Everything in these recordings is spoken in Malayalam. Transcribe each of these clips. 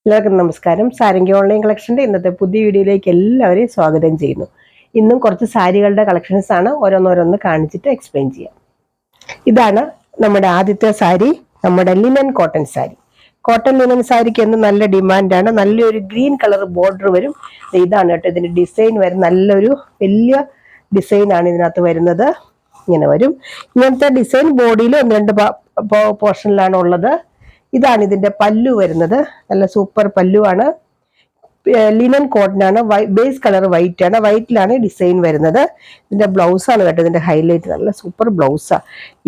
എല്ലാവർക്കും നമസ്കാരം. സാരംഗി ഓൺലൈൻ കളക്ഷൻ്റെ ഇന്നത്തെ പുതിയ വീഡിയോയിലേക്ക് എല്ലാവരെയും സ്വാഗതം ചെയ്യുന്നു. ഇന്നും കുറച്ച് സാരികളുടെ കളക്ഷൻസ് ആണ്, ഓരോന്നോരോന്ന് കാണിച്ചിട്ട് എക്സ്പ്ലെയിൻ ചെയ്യാം. ഇതാണ് നമ്മുടെ ആദ്യത്തെ സാരി, നമ്മുടെ linen cotton sari. Cotton linen സാരിക്ക് എന്ന് നല്ല ഡിമാൻഡാണ്. നല്ലൊരു ഗ്രീൻ കളർ ബോർഡർ വരും. ഇതാണ് കേട്ടോ ഇതിന്റെ ഡിസൈൻ വരും. നല്ലൊരു വലിയ ഡിസൈൻ ആണ് ഇതിനകത്ത് വരുന്നത്. ഇങ്ങനെ വരും. ഇങ്ങനത്തെ ഡിസൈൻ ബോഡിയിൽ ഒന്ന് രണ്ട് പോർഷനിലാണ് ഉള്ളത്. ഇതാണ് ഇതിന്റെ പല്ലു വരുന്നത്. നല്ല സൂപ്പർ പല്ലു ആണ്. ലിനൻ കോട്ടൺ ആണ്. ബേസ് കളർ വൈറ്റ് ആണ്. വൈറ്റിലാണ് ഡിസൈൻ വരുന്നത്. ഇതിന്റെ ബ്ലൗസ് ആണ് കേട്ടോ ഇതിന്റെ ഹൈലൈറ്റ്. നല്ല സൂപ്പർ ബ്ലൗസാ.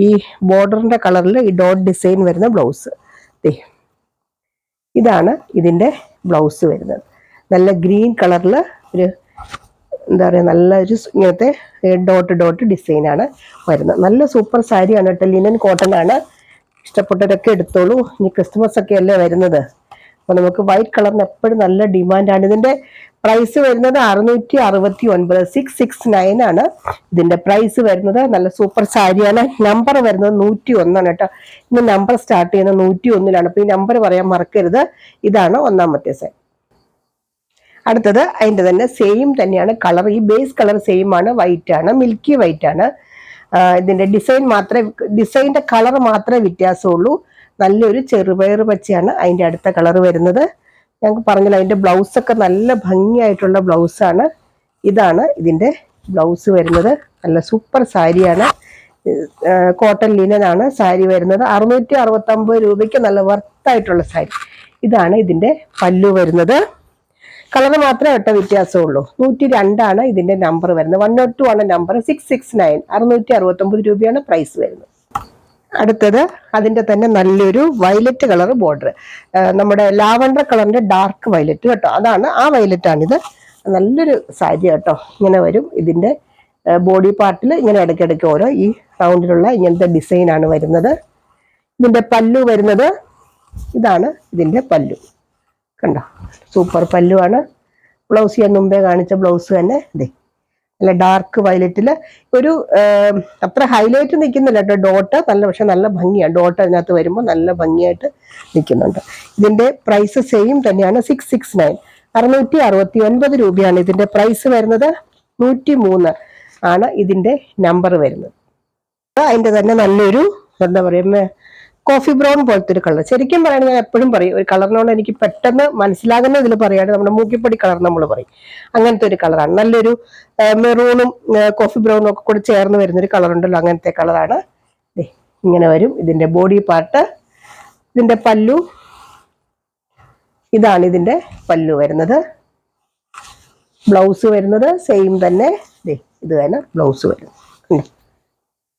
ഈ ബോർഡറിന്റെ കളറിൽ ഈ ഡോട്ട് ഡിസൈൻ വരുന്ന ബ്ലൗസ്. ഇതാണ് ഇതിന്റെ ബ്ലൗസ് വരുന്നത്. നല്ല ഗ്രീൻ കളറിൽ ഒരു എന്താ പറയുക, നല്ലൊരു ഇങ്ങനത്തെ ഡോട്ട് ഡിസൈൻ ആണ് വരുന്നത്. നല്ല സൂപ്പർ സാരിയാണ് കേട്ടോ. ലിനൻ കോട്ടൺ ആണ്. ഇഷ്ടപ്പെട്ടവരൊക്കെ എടുത്തോളൂ. ഇനി ക്രിസ്മസ് ഒക്കെ അല്ലേ വരുന്നത്, അപ്പൊ നമുക്ക് വൈറ്റ് കളറിന് എപ്പോഴും നല്ല ഡിമാൻഡാണ്. ഇതിന്റെ പ്രൈസ് വരുന്നത് 669, 669 ആണ് ഇതിന്റെ പ്രൈസ് വരുന്നത്. നല്ല സൂപ്പർ സാരിയാണ്. നമ്പർ വരുന്നത് 101 കേട്ടോ. ഇന്ന് നമ്പർ സ്റ്റാർട്ട് ചെയ്യുന്നത് 101. അപ്പൊ ഈ നമ്പർ പറയാൻ മറക്കരുത്. ഇതാണ് ഒന്നാമത്തെ സാരി. അടുത്തത് അതിന്റെ തന്നെ സെയിം തന്നെയാണ് കളർ. ഈ ബേസ് കളർ സെയിം ആണ്, വൈറ്റ് ആണ്, മിൽക്കി വൈറ്റ് ആണ്. ഇതിന്റെ ഡിസൈനിന്റെ കളർ മാത്രമേ വ്യത്യാസമുള്ളൂ. നല്ലൊരു ചെറുപയർ പച്ചയാണ് അതിന്റെ അടുത്ത കളർ വരുന്നത്. ഞങ്ങൾക്ക് പറഞ്ഞല്ലോ അതിന്റെ ബ്ലൗസ് ഒക്കെ നല്ല ഭംഗിയായിട്ടുള്ള ബ്ലൗസാണ്. ഇതാണ് ഇതിന്റെ ബ്ലൗസ് വരുന്നത്. നല്ല സൂപ്പർ സാരിയാണ്. കോട്ടൺ ലിനൻ ആണ് സാരി വരുന്നത്. 669 രൂപയ്ക്ക് നല്ല വർത്തായിട്ടുള്ള സാരി. ഇതാണ് ഇതിന്റെ പല്ലു വരുന്നത്. കളർ മാത്രമേ ഒട്ട വ്യത്യാസമുള്ളൂ. 102 ആണ് ഇതിന്റെ നമ്പർ വരുന്നത്. 102 ആണ് നമ്പർ. 669, 669 രൂപയാണ് പ്രൈസ് വരുന്നത്. അടുത്തത് അതിന്റെ തന്നെ നല്ലൊരു വയലറ്റ് കളർ ബോർഡർ. നമ്മുടെ ലാവണ്ടർ കളറിന്റെ ഡാർക്ക് വയലറ്റ് കേട്ടോ. അതാണ് ആ വയലറ്റ് ആണിത്. നല്ലൊരു സാരി കേട്ടോ. ഇങ്ങനെ വരും. ഇതിന്റെ ബോഡി പാർട്ടിൽ ഇങ്ങനെ ഇടയ്ക്കിടയ്ക്ക് ഓരോ ഈ റൗണ്ടിലുള്ള ഇങ്ങനത്തെ ഡിസൈൻ ആണ് വരുന്നത്. ഇതിന്റെ പല്ലു വരുന്നത് ഇതാണ്. ഇതിന്റെ പല്ലു കണ്ടോ, സൂപ്പർ പല്ലു ആണ്. ബ്ലൗസ് ഞാൻ മുമ്പേ കാണിച്ച ബ്ലൗസ് തന്നെ. ഇതേ നല്ല ഡാർക്ക് വയലറ്റില് ഒരു അത്ര ഹൈലൈറ്റ് നിൽക്കുന്നില്ല കേട്ടോ. ഡോട്ട് നല്ല, പക്ഷെ നല്ല ഭംഗിയാണ്. ഡോട്ട് അതിനകത്ത് വരുമ്പോൾ നല്ല ഭംഗിയായിട്ട് നിൽക്കുന്നുണ്ട്. ഇതിന്റെ പ്രൈസ് സെയിം തന്നെയാണ്. 669, 669 രൂപയാണ് ഇതിന്റെ പ്രൈസ് വരുന്നത്. 103 ആണ് ഇതിന്റെ നമ്പർ വരുന്നത്. അതിന്റെ തന്നെ നല്ലൊരു എന്താ പറയുക, കോഫി ബ്രൗൺ പോലത്തെ ഒരു കളർ. ശരിക്കും പറയുന്നത് ഞാൻ എപ്പോഴും പറയും, ഒരു കളറിനോട് എനിക്ക് പെട്ടെന്ന് മനസ്സിലാകുന്ന ഇതിൽ പറയുകയാണ് നമ്മുടെ മൂക്കിപ്പൊടി കളർ നമ്മൾ പറയും. അങ്ങനത്തെ ഒരു കളറാണ്. നല്ലൊരു മെറൂണും കോഫി ബ്രൗണും ഒക്കെ കൂടി ചേർന്ന് വരുന്നൊരു കളർ ഉണ്ടല്ലോ, അങ്ങനത്തെ കളറാണ്. ഇങ്ങനെ വരും ഇതിന്റെ ബോഡി പാർട്ട്. ഇതിന്റെ പല്ലു ഇതാണ്. ഇതിന്റെ പല്ലു വരുന്നത്. ബ്ലൗസ് വരുന്നത് സെയിം തന്നെ. ഇത് തന്നെ ബ്ലൗസ് വരുന്നത്.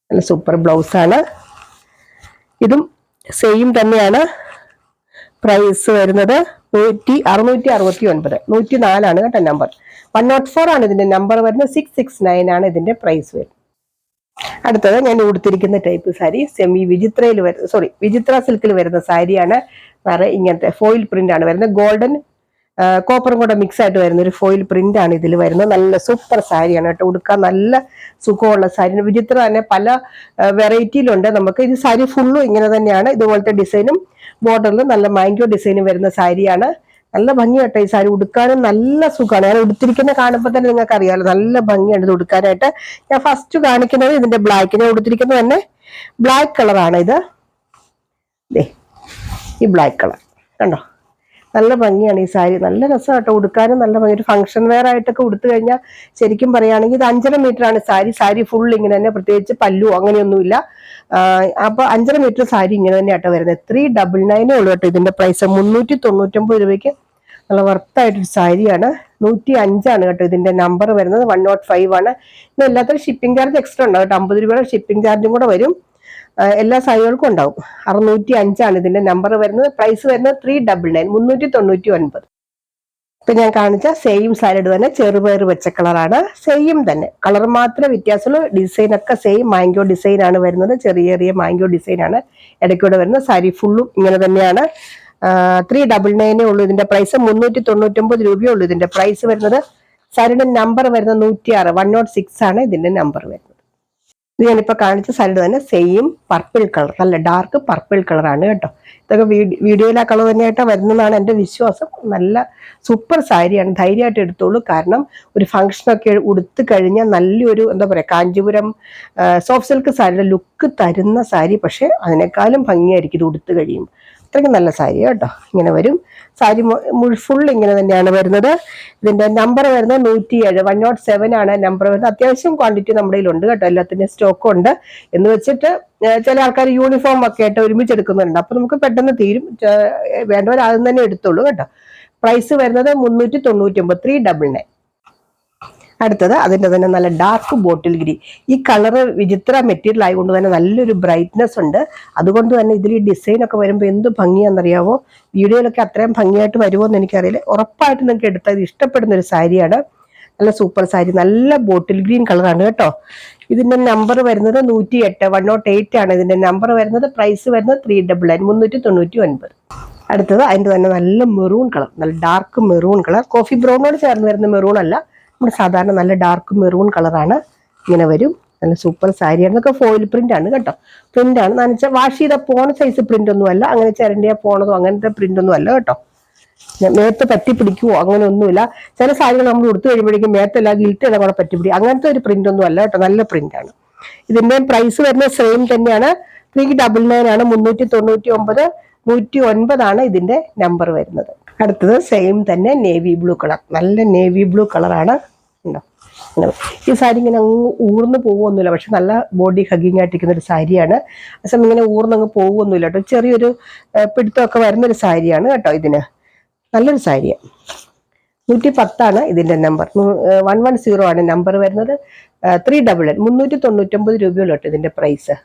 നല്ല സൂപ്പർ ബ്ലൗസാണ്. ഇതും സെയിം തന്നെയാണ്. പ്രൈസ് വരുന്നത് 669, 104 ആണ് കേട്ടോ നമ്പർ. 104 ആണ് ഇതിന്റെ നമ്പർ വരുന്നത്. 669 ആണ് ഇതിന്റെ പ്രൈസ് വരുന്നത്. അടുത്തത് ഞാൻ ഉടുത്തിരിക്കുന്ന ടൈപ്പ് സാരി സെമി വിചിത്ര സിൽക്കിൽ വരുന്ന സാരിയാണ്. ഇങ്ങനത്തെ ഫോയിൽ പ്രിന്റ് ആണ് വരുന്നത്. ഗോൾഡൻ കോപ്പറും കൂടെ മിക്സ് ആയിട്ട് വരുന്ന ഒരു ഫോയിൽ പ്രിന്റ് ആണ് ഇതിൽ വരുന്നത്. നല്ല സൂപ്പർ സാരിയാണ് കേട്ടോ. ഉടുക്കാൻ നല്ല സുഖമുള്ള സാരി. വിചിത്ര തന്നെ പല വെറൈറ്റിയിലുണ്ട്. നമുക്ക് ഇത് സാരി ഫുള്ളും ഇങ്ങനെ തന്നെയാണ്. ഇതുപോലത്തെ ഡിസൈനും ബോർഡറിലും നല്ല മാംഗോ ഡിസൈനും വരുന്ന സാരിയാണ്. നല്ല ഭംഗി കേട്ടോ. ഈ സാരി ഉടുക്കാനും നല്ല സുഖമാണ്. ഞാൻ ഉടുത്തിരിക്കുന്ന കാണുമ്പോൾ തന്നെ നിങ്ങൾക്ക് അറിയാമല്ലോ, നല്ല ഭംഗിയാണ് ഇത് ഉടുക്കാനായിട്ട്. ഞാൻ ഫസ്റ്റ് കാണിക്കുന്നത് ഇതിന്റെ ബ്ലാക്ക്. ഞാൻ ഉടുത്തിരിക്കുന്നത് തന്നെ ബ്ലാക്ക് കളറാണ് ഇത്. ഈ ബ്ലാക്ക് കളർ കണ്ടോ, നല്ല ഭംഗിയാണ് ഈ സാരി. നല്ല രസമാട്ടോ ഉടുക്കാനും. നല്ല ഭംഗി. ഒരു ഫംഗ്ഷൻ വെയർ ആയിട്ടൊക്കെ ഉടുത്തു കഴിഞ്ഞാൽ ശരിക്കും പറയുകയാണെങ്കിൽ ഇത് 5.5 മീറ്റർ ആണ് സാരി. സാരി ഫുൾ ഇങ്ങനെ തന്നെ, പ്രത്യേകിച്ച് പല്ലു അങ്ങനെയൊന്നുമില്ല. അപ്പൊ 5.5 മീറ്റർ സാരി ഇങ്ങനെ തന്നെ ആട്ടോ വരുന്നത്. 399 ഉള്ളൂ കേട്ടോ ഇതിന്റെ പ്രൈസ്. 399 രൂപയ്ക്ക് നല്ല വർത്തായിട്ടൊരു സാരിയാണ്. 105 ആണ് കേട്ടോ ഇതിന്റെ നമ്പർ വരുന്നത്. 105 ആണ്. ഇത് എല്ലാത്തിനും ഷിപ്പിംഗ് ചാർജ് എക്സ്ട്രാ ഉണ്ടാവും കേട്ടോ. 50 രൂപയുടെ ഷിപ്പിംഗ് ചാർജും കൂടെ വരും. എല്ലാ സാരികൾക്കും ഉണ്ടാവും. 605 ആണ് ഇതിന്റെ നമ്പർ വരുന്നത്. പ്രൈസ് വരുന്നത് 399, 399. ഇപ്പൊ ഞാൻ കാണിച്ച സെയിം സാരിയുടെ തന്നെ ചെറുപയർ വെച്ച കളറാണ്. സെയിം തന്നെ കളർ മാത്രമേ വ്യത്യാസമുള്ളൂ. ഡിസൈൻ ഒക്കെ സെയിം മാംഗോ ഡിസൈൻ ആണ് വരുന്നത്. ചെറിയ ചെറിയ മാംഗോ ഡിസൈൻ ആണ് ഇടയ്ക്കൂടെ വരുന്നത്. സാരി ഫുള്ളും ഇങ്ങനെ തന്നെയാണ്. 399 ഉള്ളൂ ഇതിന്റെ പ്രൈസ്. 399 രൂപയേ ഉള്ളൂ ഇതിന്റെ പ്രൈസ് വരുന്നത്. സാരിയുടെ നമ്പർ വരുന്നത് 106, 106 ആണ് ഇതിന്റെ നമ്പർ വരുന്നത്. ഇത് ഞാനിപ്പോൾ കാണിച്ച സാരിയുടെ തന്നെ സെയിം പർപ്പിൾ കളർ, നല്ല ഡാർക്ക് പർപ്പിൾ കളറാണ് കേട്ടോ. ഇതൊക്കെ വീഡിയോയിൽ ആ കളർ തന്നെയായിട്ട് വരുന്നതാണ് എൻ്റെ വിശ്വാസം. നല്ല സൂപ്പർ സാരിയാണ്, ധൈര്യമായിട്ട് എടുത്തോളൂ. കാരണം ഒരു ഫംഗ്ഷനൊക്കെ ഉടുത്ത് കഴിഞ്ഞാൽ നല്ലൊരു എന്താ പറയുക, കാഞ്ചീപുരം സോഫ്റ്റ് സിൽക്ക് സാരിയുടെ ലുക്ക് തരുന്ന സാരി. പക്ഷേ അതിനേക്കാളും ഭംഗിയായിരിക്കും ഇത് ഉടുത്ത് കഴിയുമ്പോൾ. അത്രയ്ക്ക് നല്ല സാരി കേട്ടോ. ഇങ്ങനെ വരും സാരി ഫുൾ ഇങ്ങനെ തന്നെയാണ് വരുന്നത്. ഇതിന്റെ നമ്പർ വരുന്നത് 107, 107 ആണ് നമ്പർ വരുന്നത്. അത്യാവശ്യം ക്വാണ്ടിറ്റി നമ്മുടെ കയ്യിലുണ്ട് കേട്ടോ, എല്ലാത്തിൻ്റെ സ്റ്റോക്കും ഉണ്ട്. എന്ന് വെച്ചിട്ട് ചില ആൾക്കാർ യൂണിഫോം ഒക്കെ ആയിട്ട് ഒരുമിച്ച് എടുക്കുന്നുണ്ട്. അപ്പൊ നമുക്ക് പെട്ടെന്ന് തീരും. വേണ്ടവർ ആദ്യം തന്നെ എടുത്തോളൂ കേട്ടോ. പ്രൈസ് വരുന്നത് 399, 399. അടുത്തത് അതിൻ്റെ തന്നെ നല്ല ഡാർക്ക് ബോട്ടിൽ ഗ്രീൻ. ഈ കളറ് വിചിത്ര മെറ്റീരിയൽ ആയതുകൊണ്ട് തന്നെ നല്ലൊരു ബ്രൈറ്റ്നെസ് ഉണ്ട്. അതുകൊണ്ട് തന്നെ ഇതിൽ ഈ ഡിസൈൻ ഒക്കെ വരുമ്പോൾ എന്ത് ഭംഗിയാണെന്നറിയാവോ. വീഡിയോയിലൊക്കെ അത്രയും ഭംഗിയായിട്ട് വരുമോ എന്ന് എനിക്കറിയില്ല. ഉറപ്പായിട്ട് നിങ്ങൾക്ക് എടുത്താൽ ഇഷ്ടപ്പെടുന്ന ഒരു സാരിയാണ്. നല്ല സൂപ്പർ സാരി, നല്ല ബോട്ടിൽ ഗ്രീൻ കളറാണ് കേട്ടോ. ഇതിന്റെ നമ്പർ വരുന്നത് 108, 108 ആണ് ഇതിന്റെ നമ്പർ വരുന്നത്. പ്രൈസ് വരുന്നത് 399, 399. അടുത്തത് അതിൻ്റെ തന്നെ നല്ല മെറൂൺ കളർ, നല്ല ഡാർക്ക് മെറൂൺ കളർ. കോഫി ബ്രൗണോട് ചേർന്ന് വരുന്ന മെറൂൺ അല്ല, നമ്മുടെ സാധാരണ നല്ല ഡാർക്ക് മെറൂൺ കളറാണ്. ഇങ്ങനെ വരും, നല്ല സൂപ്പർ സാരിയാണ്. ഇതൊക്കെ ഫോയിൽ പ്രിന്റ് ആണ് കേട്ടോ, പ്രിന്റ് ആണ്. നനച്ച വാഷ് ചെയ്ത പോണ സൈസ് പ്രിന്റ് ഒന്നും അല്ല, അങ്ങനെ ചിരണ്ടിയാ പോണതോ അങ്ങനത്തെ പ്രിന്റ് ഒന്നും അല്ല കേട്ടോ. മേത്ത് പറ്റി പിടിക്കുവോ അങ്ങനെ ഒന്നുമില്ല. ചില സാരികൾ നമ്മൾ ഉടുത്തു കഴിയുമ്പോഴേക്കും മേത്തെല്ലാം ഗിൽറ്റ് എല്ലാം കൂടെ പറ്റി പിടിക്കും, അങ്ങനത്തെ ഒരു പ്രിന്റ് ഒന്നും അല്ല കേട്ടോ, നല്ല പ്രിന്റ് ആണ്. ഇതിന്റെ പ്രൈസ് വരുന്നത് സെയിം തന്നെയാണ്, 399 ആണ്. 399, 109 ആണ് ഇതിന്റെ നമ്പർ വരുന്നത്. അടുത്തത് സെയിം തന്നെ നേവി ബ്ലൂ കളർ, നല്ല നേവി ബ്ലൂ കളറാണ്. ഉണ്ടോ, ഈ സാരി ഇങ്ങനെ അങ്ങ് ഊർന്ന് പോകുമൊന്നുമില്ല, പക്ഷെ നല്ല ബോഡി ഹഗിങ് ആയിട്ടിരിക്കുന്ന ഒരു സാരിയാണ്. അസം ഇങ്ങനെ ഊർന്നങ്ങ് പോകുമൊന്നുമില്ല കേട്ടോ, ചെറിയൊരു പിടുത്തമൊക്കെ വരുന്നൊരു സാരിയാണ് കേട്ടോ. ഇതിന് നല്ലൊരു സാരിയാണ്. 110 ആണ് ഇതിന്റെ നമ്പർ, 110 ആണ് നമ്പർ വരുന്നത്. 399, 399 രൂപയുള്ളൂ കേട്ടോ ഇതിന്റെ പ്രൈസ്.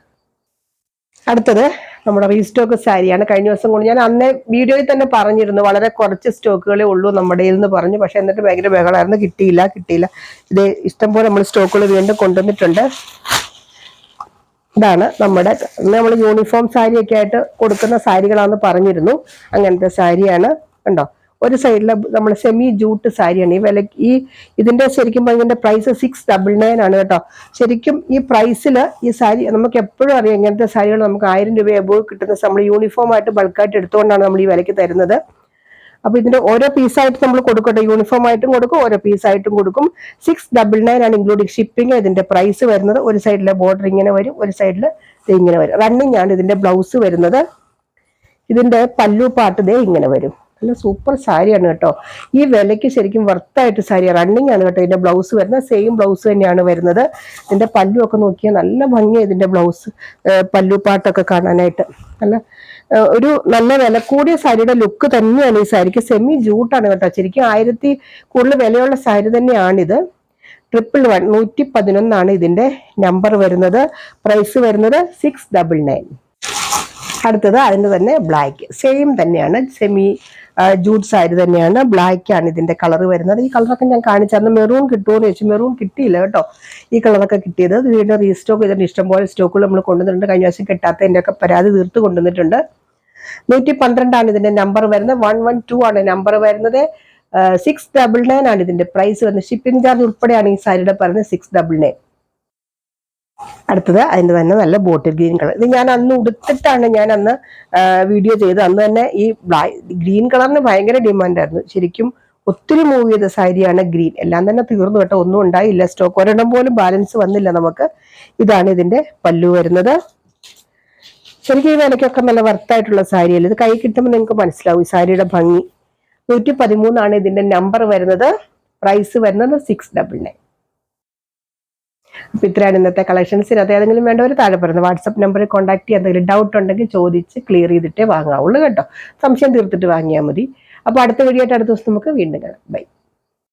അടുത്തത് നമ്മുടെ റീസ്റ്റോക്ക് സാരിയാണ്. കഴിഞ്ഞ ദിവസം കൊണ്ട് ഞാൻ അന്നേ വീഡിയോയിൽ തന്നെ പറഞ്ഞിരുന്നു, വളരെ കുറച്ച് സ്റ്റോക്കുകളേ ഉള്ളൂ നമ്മുടെ എന്ന് പറഞ്ഞു. പക്ഷെ എന്നിട്ട് ഭയങ്കര ബഹളമായിരുന്നു, കിട്ടിയില്ല. ഇത് ഇഷ്ടംപോലെ നമ്മൾ സ്റ്റോക്കുകൾ വീണ്ടും കൊണ്ടുവന്നിട്ടുണ്ട്. ഇതാണ് നമ്മൾ യൂണിഫോം സാരിയൊക്കെ ആയിട്ട് കൊടുക്കുന്ന സാരികളാണെന്ന് പറഞ്ഞിരുന്നു. അങ്ങനത്തെ സാരിയാണ് കണ്ടോ. ഒരു സൈഡിൽ നമ്മൾ സെമി ജൂട്ട് സാരിയാണ്. ഇതിന്റെ ശരിക്കും ഇതിന്റെ പ്രൈസ് 699 ആണ് കേട്ടോ. ശരിക്കും ഈ പ്രൈസിൽ ഈ സാരി നമുക്ക് എപ്പോഴും അറിയാം, ഇങ്ങനത്തെ സാരികൾ നമുക്ക് 1000 രൂപ എബോവ് കിട്ടുന്ന നമ്മൾ യൂണിഫോം ആയിട്ട് ബൾക്കായിട്ട് എടുത്തുകൊണ്ടാണ് നമ്മൾ ഈ വിലയ്ക്ക് തരുന്നത്. അപ്പൊ ഇതിന്റെ ഓരോ പീസായിട്ട് നമ്മൾ കൊടുക്കട്ടെ, യൂണിഫോം ആയിട്ടും കൊടുക്കും, ഓരോ പീസായിട്ടും കൊടുക്കും. 699 ആണ് ഇൻക്ലൂഡിങ് ഷിപ്പിംഗ് ഇതിന്റെ പ്രൈസ് വരുന്നത്. ഒരു സൈഡിലെ ബോർഡർ ഇങ്ങനെ വരും, ഒരു സൈഡിൽ ഇങ്ങനെ വരും. റണ്ണിങ് ആണ് ഇതിന്റെ ബ്ലൗസ് വരുന്നത്. ഇതിന്റെ പല്ലു പാട്ട് ദേ ഇങ്ങനെ വരും. നല്ല സൂപ്പർ സാരിയാണ് കേട്ടോ. ഈ വിലയ്ക്ക് ശരിക്കും വർത്തായിട്ട് സാരി. റണ്ണിങ് ആണ് കേട്ടോ ഇതിന്റെ ബ്ലൗസ് വരുന്നത്. സെയിം ബ്ലൗസ് തന്നെയാണ് വരുന്നത്. ഇതിന്റെ പല്ലു ഒക്കെ നോക്കിയാൽ നല്ല ഭംഗിയാണ് ഇതിന്റെ ബ്ലൗസ്, പല്ലു പാട്ടൊക്കെ കാണാനായിട്ട്. നല്ല വില കൂടിയ സാരിയുടെ ലുക്ക് തന്നെയാണ് ഈ സാരിക്ക്. സെമി ജൂട്ടാണ് കേട്ടോ. ശരിക്കും 1000 കൂടുതൽ വിലയുള്ള സാരി തന്നെയാണിത്. 111, 111 ആണ് ഇതിന്റെ നമ്പർ വരുന്നത്. പ്രൈസ് വരുന്നത് 699. അടുത്തത് അതിൻ്റെ തന്നെ ബ്ലാക്ക്, സെയിം തന്നെയാണ്, സെമി ജൂട്ട് സാരി തന്നെയാണ്. ബ്ലാക്ക് ആണ് ഇതിന്റെ കളർ വരുന്നത്. ഈ കളറൊക്കെ ഞാൻ കാണിച്ചായിരുന്നു. മെറൂൺ കിട്ടുമോ എന്ന് ചോദിച്ചു, മെറൂൺ കിട്ടിയില്ല കേട്ടോ. ഈ കളറൊക്കെ കിട്ടിയത് വീണ്ടും റീസ്റ്റോക്ക് ചെയ്തിട്ട് ഇഷ്ടംപോലെ സ്റ്റോക്കുകൾ നമ്മൾ കൊണ്ടുവന്നിട്ടുണ്ട്. കഴിഞ്ഞ ദിവസം കിട്ടാത്തതിൻ്റെ ഒക്കെ പരാതി തീർത്ത് കൊണ്ടുവന്നിട്ടുണ്ട്. 112 ആണ് ഇതിന്റെ നമ്പർ വരുന്നത്. 112 ആണ് നമ്പർ വരുന്നത്. 699 ആണ് ഇതിന്റെ പ്രൈസ് വരുന്നത്. ഷിപ്പിംഗ് ചാർജ് ഉൾപ്പെടെയാണ് ഈ സാരിയുടെ പറയുന്നത് 699. അടുത്തത് അതിന്റെ തന്നെ നല്ല ബോട്ടിൽ ഗ്രീൻ കളർ. ഇത് ഞാൻ അന്ന് ഉടുത്തിട്ടാണ് ഞാൻ അന്ന് വീഡിയോ ചെയ്തത്. അന്ന് തന്നെ ഈ ഗ്രീൻ കളറിന് ഭയങ്കര ഡിമാൻഡായിരുന്നു. ശരിക്കും ഒത്തിരി മൂവ് ചെയ്ത സാരിയാണ് ഗ്രീൻ. എല്ലാം തന്നെ തീർന്നു കേട്ടോ, ഒന്നും ഉണ്ടായില്ല സ്റ്റോക്ക്. ഒരെണ്ണം പോലും ബാലൻസ് വന്നില്ല നമുക്ക്. ഇതാണ് ഇതിന്റെ പല്ലു വരുന്നത്. ശരിക്കും ഈ വിലയ്ക്കൊക്കെ നല്ല വർത്തായിട്ടുള്ള സാരിയല്ല. ഇത് കൈ കിട്ടുമ്പോൾ നിങ്ങൾക്ക് മനസ്സിലാവും ഈ സാരിയുടെ ഭംഗി. 113 ആണ് ഇതിന്റെ നമ്പർ വരുന്നത്. പ്രൈസ് വരുന്നത് 699. അപ്പൊ ഇത്രയാണ് ഇന്നത്തെ കളക്ഷൻസ്. അത് ഏതെങ്കിലും വേണ്ടവർ താഴെ പറയുന്നത് വാട്സപ്പ് നമ്പറിൽ കോൺടാക്ട് ചെയ്യാൻ എന്തെങ്കിലും ഡൗട്ട് ഉണ്ടെങ്കിൽ ചോദിച്ച് ക്ലിയർ ചെയ്തിട്ടേ വാങ്ങാവുള്ളൂ കേട്ടോ. സംശയം തീർത്തിട്ട് വാങ്ങിയാൽ മതി. അപ്പൊ അടുത്ത വീഡിയോ ആയിട്ട് അടുത്ത ദിവസം നമുക്ക് വീണ്ടും കാണാം. ബൈ.